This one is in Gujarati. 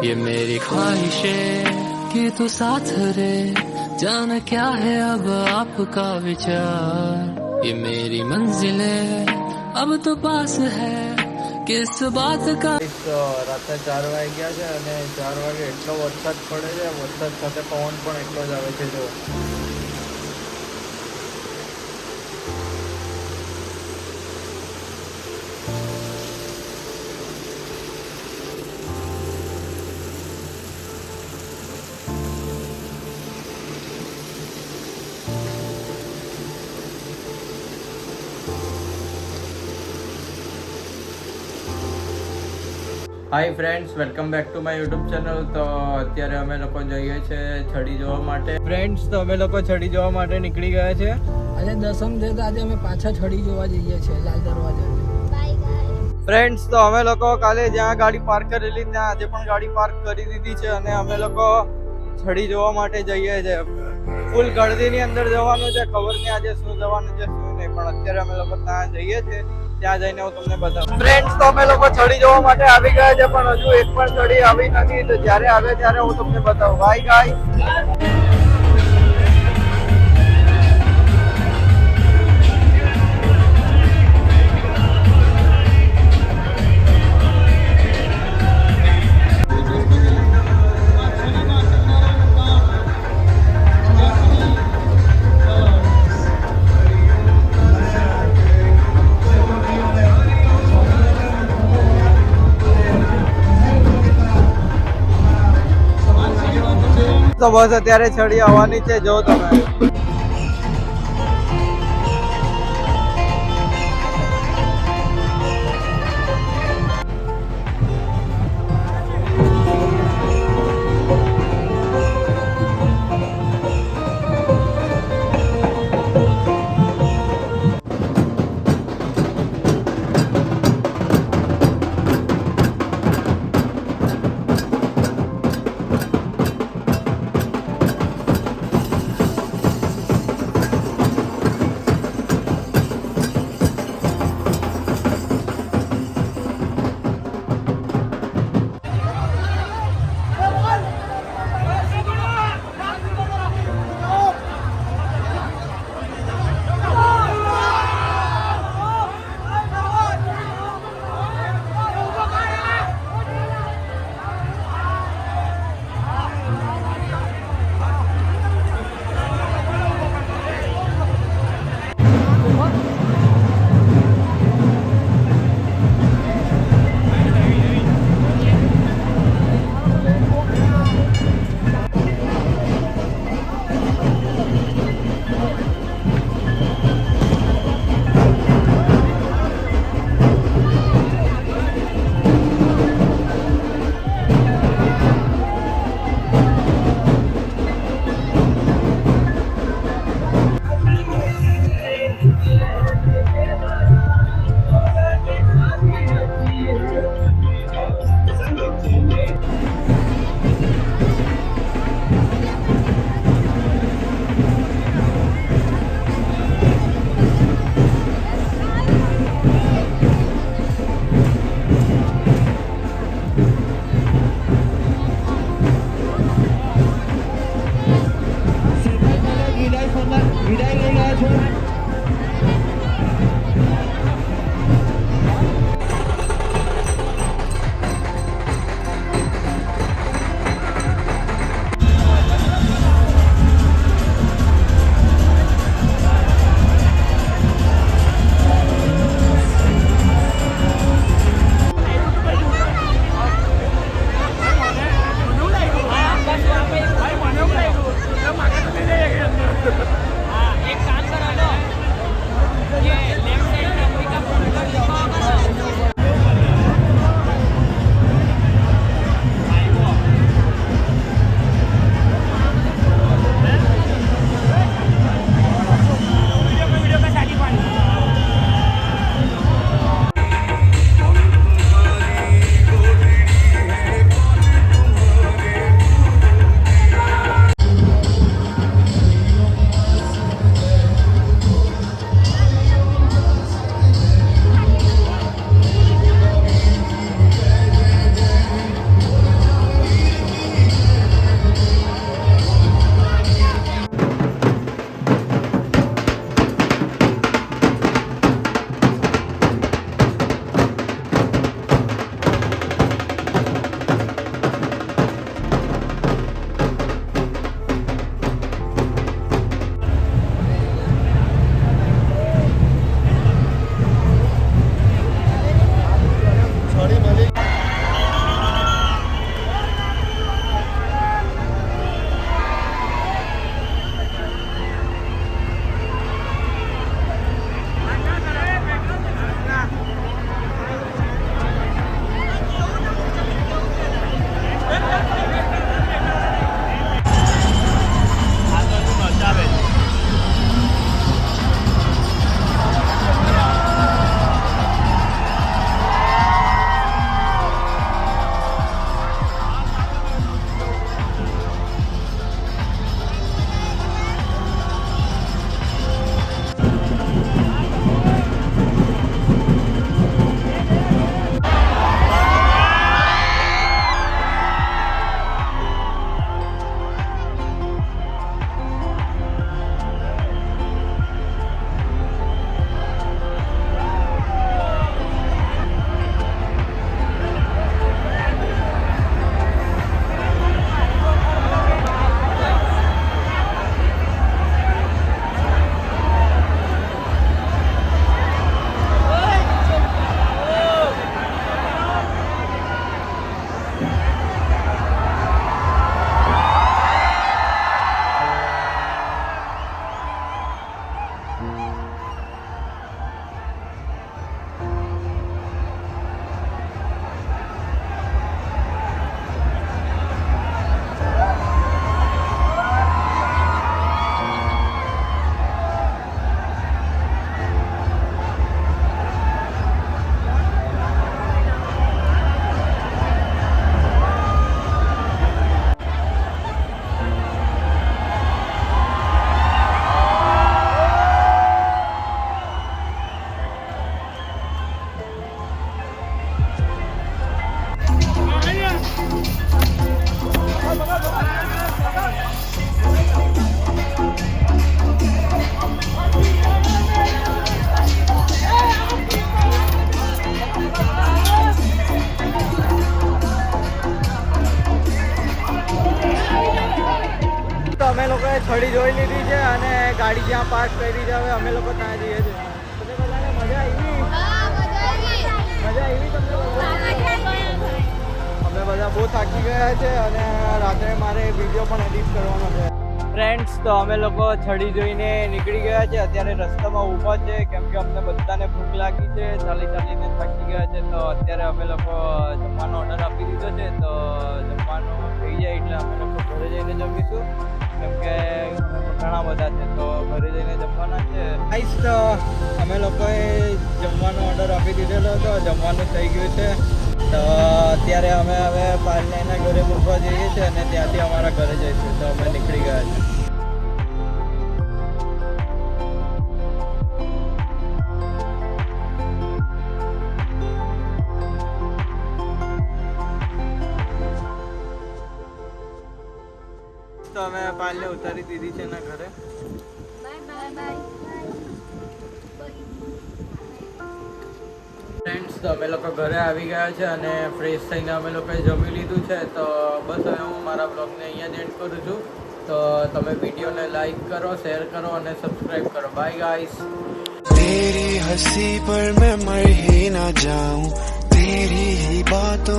ये मेरी ख्वाहिशें कि तू साथ रे, जाने क्या है अब आपका विचार। ये मेरी मंजिलें अब तो पास है, किस बात का। રાતે 4 વાગ્યા છે અને 4 વાગે એટલો વરસાદ પડે છે, વરસાદ સાથે પવન પણ એટલો જ આવે છે. જો hi friends, welcome back to my YouTube channel. તો અત્યારે અમે લોકો જઈએ છીએ છડી જોવા માટે. ફ્રેન્ડ્સ, તો અમે લોકો છડી જોવા માટે નીકળી ગયા છે. આજે દસમ છે તો આજે અમે પાછા છડી જોવા જઈએ છીએ લાલ દરવાજા. ફ્રેન્ડ્સ, તો અમે લોકો કાલે જ્યાં ગાડી પાર્ક કરેલી ત્યાં આજે પણ ગાડી પાર્ક કરી દીધી છે અને અમે લોકો છડી જોવા માટે જઈએ છીએ. ફૂલ ગળદીની અંદર જવાનું છે, ખબર નહીં આજે શું જવાનું છે શું નહીં, પણ અત્યારે અમે લોકો ત્યાં જઈએ છીએ. ત્યાં જઈને હું તમને બતાવું. ફ્રેન્ડ્સ, તો અમે લોકો છડી જોવા માટે આવી ગયા છે, પણ હજુ એક પણ છડી આવી નથી. તો જ્યારે આવે ત્યારે હું તમને બતાવું. Bye guys. તો બસ અત્યારે છડી આવવાની છે, જો તમે. છડી જોઈ લીધી છે અને ગાડી જ્યાં પાર્ક કરી છે હવે અમે લોકો ત્યાં જઈએ છીએ. તમને બધાને મજા આવી? મજા આવી તમને બધાને? અમે બધા બહુ થાકી ગયા છે અને રાત્રે મારે વિડીયો પણ એડિટ કરવાનો છે. ફ્રેન્ડ્સ, તો અમે લોકો છડી જોઈને નીકળી ગયા છે. અત્યારે રસ્તામાં ઊભા છે કેમ કે અમને બધાને ભૂખ લાગી છે, ચાલીને થાકી ગયા છે. તો અત્યારે અમે લોકો જમવાનો ઓર્ડર આપી દીધો છે. તો જમવાનું થઈ જાય એટલે અમે લોકો ઘરે જઈને જમીશું કેમ કે ઘણા બધા છે તો ઘરે જઈને જમવાના છે. ગાઈસ, તો અમે લોકોએ જમવાનો ઓર્ડર આપી દીધેલો હતો, જમવાનું થઈ ગયું છે. તો અત્યારે અમે હવે પાર્લરના ઘરે મૂકવા જઈએ છીએ અને ત્યાંથી અમારા ઘરે જઈશું. તો અમે નીકળી ગયા છીએ. તો અમે પાલને ઉતારી દીધી છે એના ઘરે. ફ્રેન્ડ્સ, તો અમે લોકો ઘરે આવી ગયા છે અને ફ્રેશ થઈને અમે લોકોએ જમી લીધું છે. તો બસ હવે હું મારા બ્લોગને અહીંયા જ એન્ડ કરું છું. તો તમે વિડીયોને લાઈક કરો, શેર કરો અને સબસ્ક્રાઈબ કરો. Bye guys. तेरी हंसी पर मैं मर ही ना जाऊं, तेरी ही बातों